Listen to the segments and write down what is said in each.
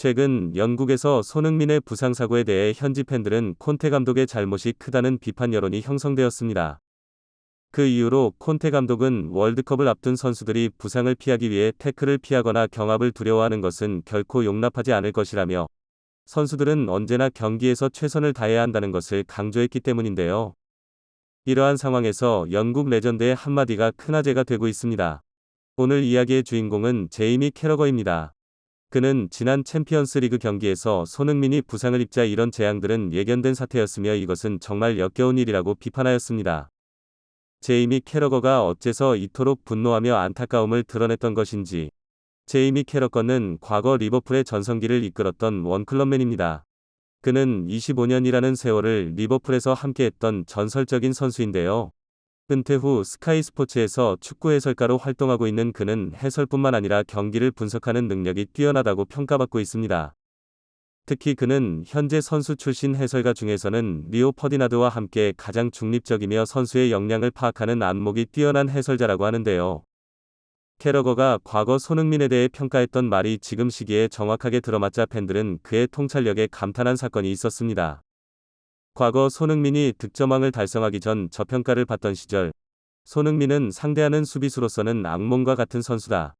최근 영국에서 손흥민의 부상 사고에 대해 현지 팬들은 콘테 감독의 잘못이 크다는 비판 여론이 형성되었습니다. 그 이후로 콘테 감독은 월드컵을 앞둔 선수들이 부상을 피하기 위해 태클을 피하거나 경합을 두려워하는 것은 결코 용납하지 않을 것이라며 선수들은 언제나 경기에서 최선을 다해야 한다는 것을 강조했기 때문인데요. 이러한 상황에서 영국 레전드의 한마디가 큰 화제가 되고 있습니다. 오늘 이야기의 주인공은 제이미 캐러거입니다. 그는 지난 챔피언스 리그 경기에서 손흥민이 부상을 입자 이런 재앙들은 예견된 사태였으며 이것은 정말 역겨운 일이라고 비판하였습니다. 제이미 캐러거가 어째서 이토록 분노하며 안타까움을 드러냈던 것인지. 제이미 캐러거는 과거 리버풀의 전성기를 이끌었던 원클럽맨입니다. 그는 25년이라는 세월을 리버풀에서 함께했던 전설적인 선수인데요. 은퇴 후 스카이 스포츠에서 축구 해설가로 활동하고 있는 그는 해설뿐만 아니라 경기를 분석하는 능력이 뛰어나다고 평가받고 있습니다. 특히 그는 현재 선수 출신 해설가 중에서는 리오 퍼디나드와 함께 가장 중립적이며 선수의 역량을 파악하는 안목이 뛰어난 해설자라고 하는데요. 캐러거가 과거 손흥민에 대해 평가했던 말이 지금 시기에 정확하게 들어맞자 팬들은 그의 통찰력에 감탄한 사건이 있었습니다. 과거 손흥민이 득점왕을 달성하기 전 저평가를 받던 시절, 손흥민은 상대하는 수비수로서는 악몽과 같은 선수다.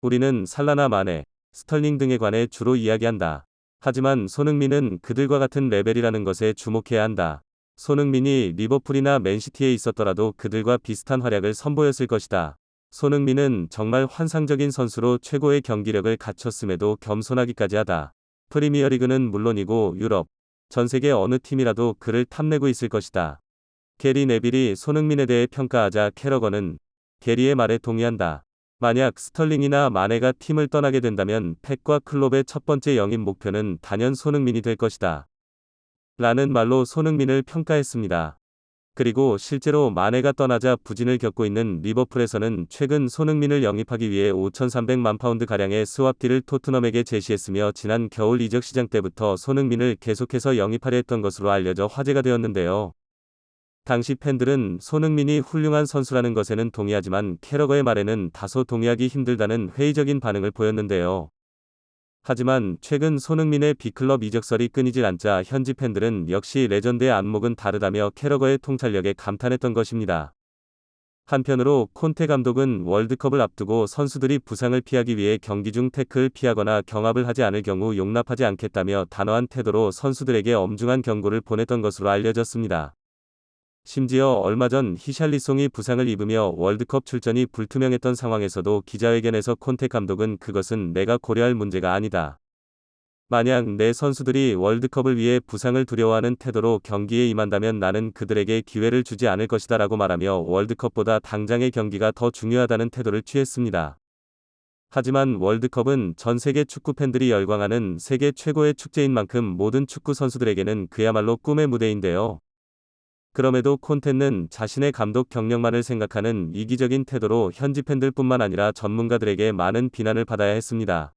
우리는 살라나 마네, 스털링 등에 관해 주로 이야기한다. 하지만 손흥민은 그들과 같은 레벨이라는 것에 주목해야 한다. 손흥민이 리버풀이나 맨시티에 있었더라도 그들과 비슷한 활약을 선보였을 것이다. 손흥민은 정말 환상적인 선수로 최고의 경기력을 갖췄음에도 겸손하기까지 하다. 프리미어리그는 물론이고 유럽, 전 세계 어느 팀이라도 그를 탐내고 있을 것이다. 게리 네빌이 손흥민에 대해 평가하자 캐러거는 게리의 말에 동의한다. 만약 스털링이나 마네가 팀을 떠나게 된다면 펩과 클롭의 첫 번째 영입 목표는 단연 손흥민이 될 것이다. 라는 말로 손흥민을 평가했습니다. 그리고 실제로 마네가 떠나자 부진을 겪고 있는 리버풀에서는 최근 손흥민을 영입하기 위해 5,300만 파운드가량의 스왑딜을 토트넘에게 제시했으며 지난 겨울 이적 시장 때부터 손흥민을 계속해서 영입하려 했던 것으로 알려져 화제가 되었는데요. 당시 팬들은 손흥민이 훌륭한 선수라는 것에는 동의하지만 캐러거의 말에는 다소 동의하기 힘들다는 회의적인 반응을 보였는데요. 하지만 최근 손흥민의 B클럽 이적설이 끊이질 않자 현지 팬들은 역시 레전드의 안목은 다르다며 캐러거의 통찰력에 감탄했던 것입니다. 한편으로 콘테 감독은 월드컵을 앞두고 선수들이 부상을 피하기 위해 경기 중 태클을 피하거나 경합을 하지 않을 경우 용납하지 않겠다며 단호한 태도로 선수들에게 엄중한 경고를 보냈던 것으로 알려졌습니다. 심지어 얼마 전 히샬리송이 부상을 입으며 월드컵 출전이 불투명했던 상황에서도 기자회견에서 콘테 감독은 그것은 내가 고려할 문제가 아니다. 만약 내 선수들이 월드컵을 위해 부상을 두려워하는 태도로 경기에 임한다면 나는 그들에게 기회를 주지 않을 것이다 라고 말하며 월드컵보다 당장의 경기가 더 중요하다는 태도를 취했습니다. 하지만 월드컵은 전 세계 축구 팬들이 열광하는 세계 최고의 축제인 만큼 모든 축구 선수들에게는 그야말로 꿈의 무대인데요. 그럼에도 콘테는 자신의 감독 경력만을 생각하는 이기적인 태도로 현지 팬들뿐만 아니라 전문가들에게 많은 비난을 받아야 했습니다.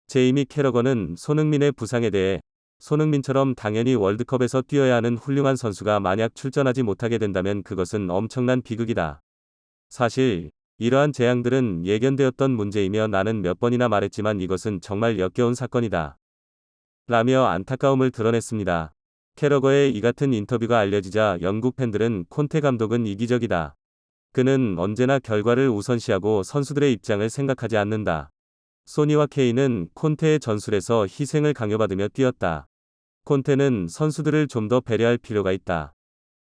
제이미 캐러거는 손흥민의 부상에 대해 손흥민처럼 당연히 월드컵에서 뛰어야 하는 훌륭한 선수가 만약 출전하지 못하게 된다면 그것은 엄청난 비극이다. 사실 이러한 재앙들은 예견되었던 문제이며 나는 몇 번이나 말했지만 이것은 정말 역겨운 사건이다. 라며 안타까움을 드러냈습니다. 캐러거의 이 같은 인터뷰가 알려지자 영국 팬들은 콘테 감독은 이기적이다. 그는 언제나 결과를 우선시하고 선수들의 입장을 생각하지 않는다. 소니와 케인은 콘테의 전술에서 희생을 강요받으며 뛰었다. 콘테는 선수들을 좀 더 배려할 필요가 있다.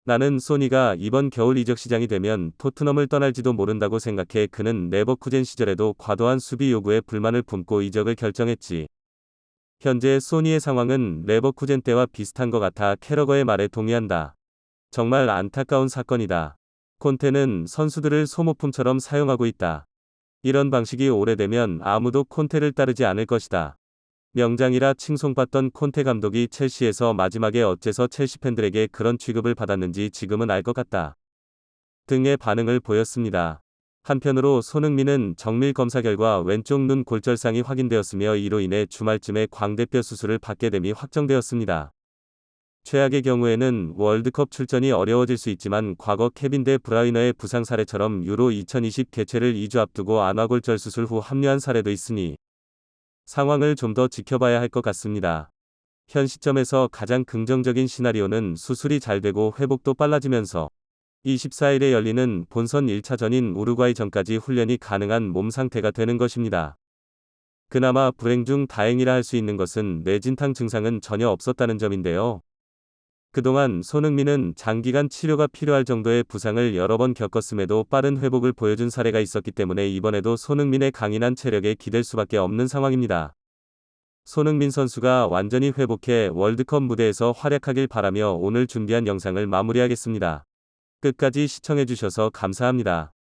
나는 소니가 이번 겨울 이적 시장이 되면 토트넘을 떠날지도 모른다고 생각해. 그는 레버쿠젠 시절에도 과도한 수비 요구에 불만을 품고 이적을 결정했지. 현재 소니의 상황은 레버쿠젠 때와 비슷한 것 같아 캐러거의 말에 동의한다. 정말 안타까운 사건이다. 콘테는 선수들을 소모품처럼 사용하고 있다. 이런 방식이 오래되면 아무도 콘테를 따르지 않을 것이다. 명장이라 칭송받던 콘테 감독이 첼시에서 마지막에 어째서 첼시 팬들에게 그런 취급을 받았는지 지금은 알 것 같다. 등의 반응을 보였습니다. 한편으로 손흥민은 정밀 검사 결과 왼쪽 눈 골절상이 확인되었으며 이로 인해 주말쯤에 광대뼈 수술을 받게 됨이 확정되었습니다. 최악의 경우에는 월드컵 출전이 어려워질 수 있지만 과거 케빈 데 브라이너의 부상 사례처럼 유로 2020 개최를 2주 앞두고 안와골절 수술 후 합류한 사례도 있으니 상황을 좀 더 지켜봐야 할 것 같습니다. 현 시점에서 가장 긍정적인 시나리오는 수술이 잘 되고 회복도 빨라지면서 24일에 열리는 본선 1차전인 우루과이전까지 훈련이 가능한 몸 상태가 되는 것입니다. 그나마 불행 중 다행이라 할 수 있는 것은 뇌진탕 증상은 전혀 없었다는 점인데요. 그동안 손흥민은 장기간 치료가 필요할 정도의 부상을 여러 번 겪었음에도 빠른 회복을 보여준 사례가 있었기 때문에 이번에도 손흥민의 강인한 체력에 기댈 수밖에 없는 상황입니다. 손흥민 선수가 완전히 회복해 월드컵 무대에서 활약하길 바라며 오늘 준비한 영상을 마무리하겠습니다. 끝까지 시청해주셔서 감사합니다.